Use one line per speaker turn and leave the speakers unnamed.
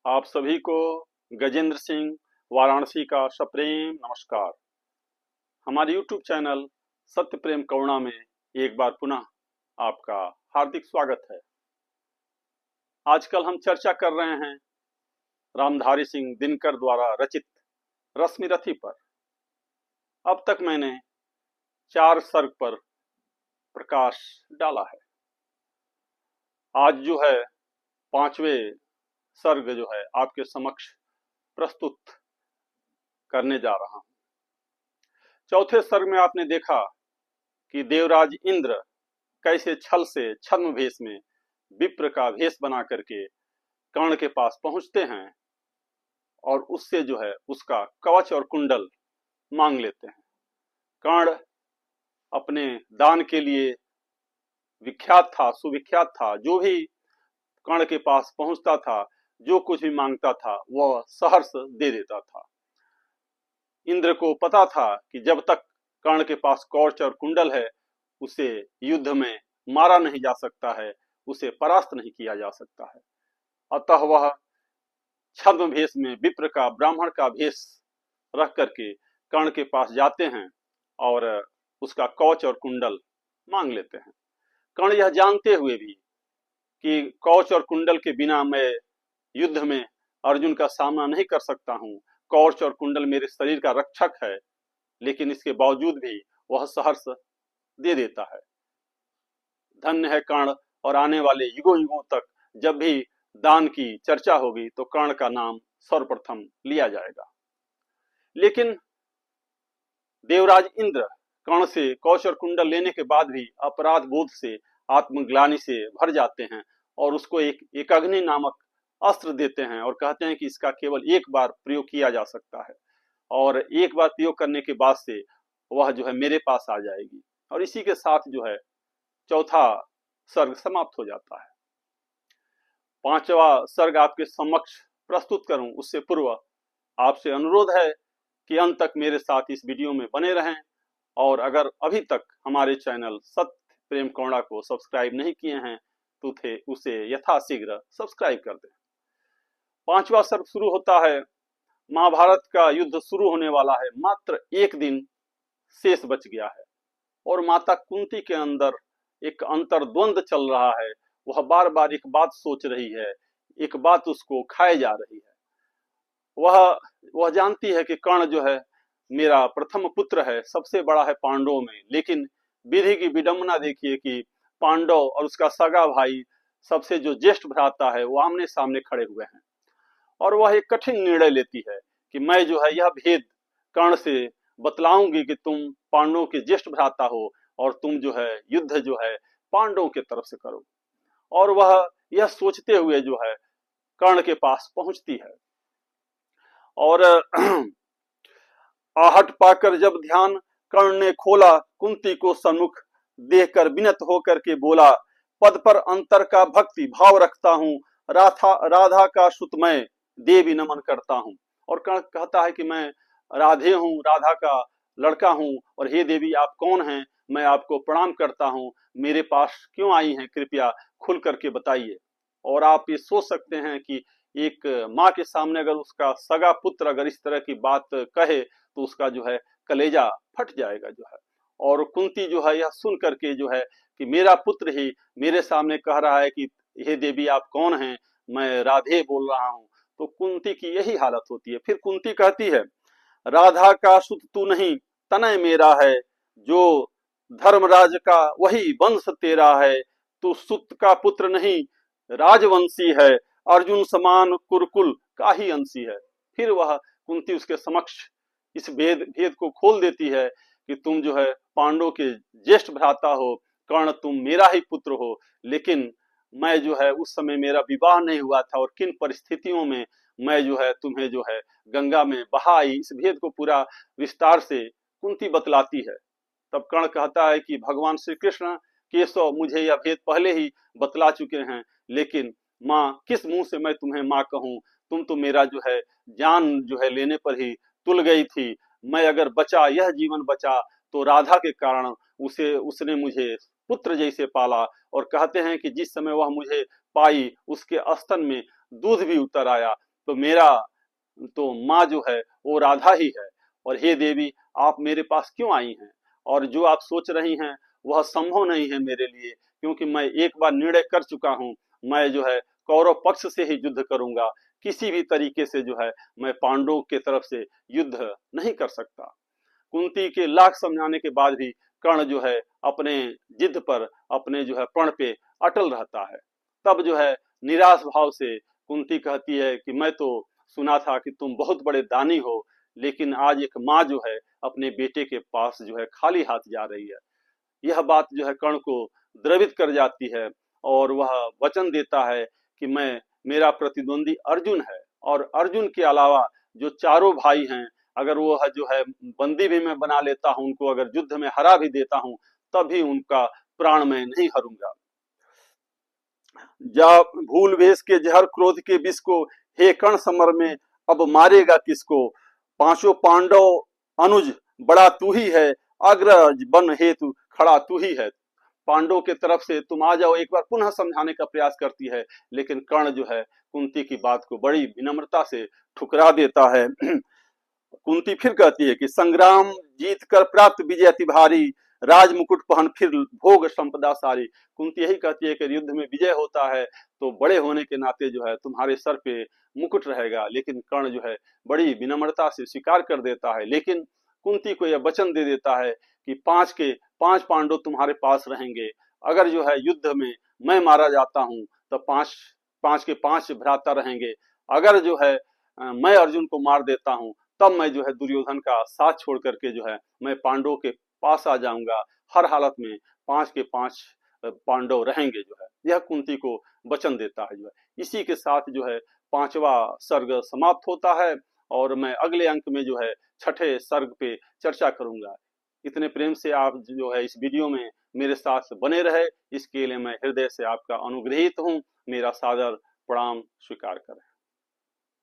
आप सभी को गजेंद्र सिंह वाराणसी का सप्रेम नमस्कार। हमारे YouTube चैनल सत्य प्रेम करुणा में एक बार पुनः आपका हार्दिक स्वागत है। आजकल हम चर्चा कर रहे हैं रामधारी सिंह दिनकर द्वारा रचित रश्मिरथी पर। अब तक मैंने 4 सर्ग पर प्रकाश डाला है। आज जो है 5वें सर्ग जो है आपके समक्ष प्रस्तुत करने जा रहा हूं। चौथे सर्ग में आपने देखा कि देवराज इंद्र कैसे छल से छद्म भेष में विप्र का भेष बना करके कर्ण के पास पहुंचते हैं और उससे जो है उसका कवच और कुंडल मांग लेते हैं। कर्ण अपने दान के लिए विख्यात था, सुविख्यात था। जो भी कर्ण के पास पहुंचता था, जो कुछ भी मांगता था, वह सहर्ष दे देता था। इंद्र को पता था कि जब तक कर्ण के पास कवच और कुंडल है, उसे युद्ध में मारा नहीं जा सकता है, उसे परास्त नहीं किया जा सकता है। अतः वह छद्म भेष में विप्र का, ब्राह्मण का भेष रख करके कर्ण के पास जाते हैं और उसका कवच और कुंडल मांग लेते हैं। कर्ण यह जानते हुए भी कि कवच और कुंडल के बिना मैं युद्ध में अर्जुन का सामना नहीं कर सकता हूं, कवच और कुंडल मेरे शरीर का रक्षक है, लेकिन इसके बावजूद भी वह सहर्ष दे देता है। धन्य है कर्ण, और आने वाले युगों युगों तक जब भी दान की चर्चा होगी तो कर्ण का नाम सर्वप्रथम लिया जाएगा। लेकिन देवराज इंद्र कर्ण से कवच और कुंडल लेने के बाद भी अपराध बोध से, आत्मग्लानि से भर जाते हैं और उसको एक अग्नि नामक अस्त्र देते हैं और कहते हैं कि इसका केवल एक बार प्रयोग किया जा सकता है और एक बार प्रयोग करने के बाद से वह जो है मेरे पास आ जाएगी। और इसी के साथ जो है चौथा सर्ग समाप्त हो जाता है। 5वां सर्ग आपके समक्ष प्रस्तुत करूं उससे पूर्व आपसे अनुरोध है कि अंत तक मेरे साथ इस वीडियो में बने रहें, और अगर अभी तक हमारे चैनल सत्य प्रेम करुणा को सब्सक्राइब नहीं किए हैं तो उसे यथाशीघ्र सब्सक्राइब कर दें। 5वां सर्ग शुरू होता है। महाभारत का युद्ध शुरू होने वाला है, मात्र एक दिन शेष बच गया है और माता कुंती के अंदर एक अंतर्द्वंद चल रहा है। वह बार बार एक बात सोच रही है, एक बात उसको खाए जा रही है। वह जानती है कि कर्ण जो है मेरा प्रथम पुत्र है, सबसे बड़ा है पांडवों में, लेकिन विधि की विडंबना देखिए कि पांडव और उसका सगा भाई, सबसे जो ज्येष्ठ भ्राता है, वो आमने सामने खड़े हुए हैं और वह एक कठिन निर्णय लेती है कि मैं जो है यह भेद कर्ण से बतलाऊंगी कि तुम पांडवों के ज्येष्ठ भ्राता हो और तुम जो है युद्ध जो है पांडवों के तरफ से करो। और वह यह सोचते हुए जो है कर्ण के पास पहुंचती है और आहट पाकर जब ध्यान कर्ण ने खोला, कुंती को सन्मुख देखकर विनत होकर के बोला, पद पर अंतर का भक्ति भाव रखता हूँ, राधा का सुत मैं देवी नमन करता हूँ। और कर्ण कहता है कि मैं राधे हूँ, राधा का लड़का हूँ, और हे देवी आप कौन हैं, मैं आपको प्रणाम करता हूँ, मेरे पास क्यों आई हैं, कृपया खुल करके बताइए। और आप ये सोच सकते हैं कि एक माँ के सामने अगर उसका सगा पुत्र अगर इस तरह की बात कहे तो उसका जो है कलेजा फट जाएगा जो है। और कुंती जो है यह सुन करके जो है कि मेरा पुत्र ही मेरे सामने कह रहा है कि हे देवी आप कौन हैं, मैं राधे बोल रहा हूँ, तो कुंती की यही हालत होती है। फिर कुंती कहती है, राधा का सुत तू नहीं तनय मेरा है, जो धर्मराज का वही वंश तेरा है, तू सुत का पुत्र नहीं राजवंशी है, अर्जुन समान कुरुकुल का ही अंशी है। फिर वह कुंती उसके समक्ष इस भेद को खोल देती है कि तुम जो है पांडवों के ज्येष्ठ भ्राता हो, कर्ण तुम मेरा ही पुत्र हो, लेकिन मैं जो है उस समय मेरा विवाह नहीं हुआ था और किन परिस्थितियों में मैं जो है तुम्हें जो है गंगा में बहाई। इस भेद को पूरा विस्तार से कुंती बतलाती है। तब कर्ण कहता है कि भगवान श्री कृष्ण केशव मुझे यह भेद पहले ही बतला चुके हैं, लेकिन माँ किस मुंह से मैं तुम्हें माँ कहूँ, तुम तो मेरा जो है जान जो है लेने पर ही तुल गई थी। मैं अगर बचा, यह जीवन बचा तो राधा के कारण, उसने मुझे पुत्र जैसे पाला। और कहते हैं कि जिस समय वह मुझे पाई उसके स्तन में दूध भी उतर आया। तो मेरा तो माँ जो है वो राधा ही है। और हे देवी, आप मेरे पास क्यों आई हैं? और जो आप सोच रही हैं वह संभव नहीं है मेरे लिए, क्योंकि मैं एक बार निर्णय कर चुका हूँ। मैं जो है कौरव पक्ष से ही युद्ध करूंगा, किसी भी तरीके से जो है मैं पांडवों के तरफ से युद्ध नहीं कर सकता। कुंती के लाख समझाने के बाद भी कर्ण जो है अपने जिद पर, अपने जो है प्रण पे अटल रहता है। तब जो है निराश भाव से कुंती कहती है कि मैं तो सुना था कि तुम बहुत बड़े दानी हो, लेकिन आज एक माँ जो है अपने बेटे के पास जो है खाली हाथ जा रही है। यह बात जो है कर्ण को द्रवित कर जाती है, और वह वचन देता है कि मैं, मेरा प्रतिद्वंदी अर्जुन है, और अर्जुन के अलावा जो चारों भाई हैं, अगर वो जो है बंदी भी मैं बना लेता हूं, उनको अगर युद्ध में हरा भी देता हूं, तब भी उनका प्राण मैं नहीं हरूंगा। जा भूल वेश के जहर क्रोध के विष को, हे कर्ण समर में अब मारेगा किसको? पांचों पांडव अनुज बड़ा तू ही है, अग्रज बन हेतु खड़ा तू ही है। पांडवों के तरफ से तुम आ जाओ, एक बार पुनः समझाने का प्रयास करती है, लेकिन कर्ण जो है कुंती की बात को बड़ी विनम्रता से ठुकरा देता है। कुंती फिर कहती है कि संग्राम जीत कर प्राप्त विजय अति भारी, राज मुकुट पहन फिर भोग संपदा सारी। कुंती यही कहती है कि युद्ध में विजय होता है तो बड़े होने के नाते जो है तुम्हारे सर पे मुकुट रहेगा। लेकिन कर्ण जो है बड़ी विनम्रता से स्वीकार कर देता है, लेकिन कुंती को यह वचन दे देता है कि 5 के 5 पांडव तुम्हारे पास रहेंगे। अगर जो है युद्ध में मैं मारा जाता हूं तो 5 के 5 भ्राता रहेंगे। अगर जो है मैं अर्जुन को मार देता हूं, तब मैं जो है दुर्योधन का साथ छोड़ करके जो है मैं पांडवों के पास आ जाऊंगा। हर हालत में 5 के 5 पांडव रहेंगे जो है, यह कुंती को वचन देता है जो है। इसी के साथ जो है 5वां सर्ग समाप्त होता है, और मैं अगले अंक में जो है 6ठे सर्ग पे चर्चा करूंगा। इतने प्रेम से आप जो है इस वीडियो में मेरे साथ बने रहे, इसके लिए मैं हृदय से आपका अनुग्रहित हूँ। मेरा सादर प्रणाम स्वीकार करें।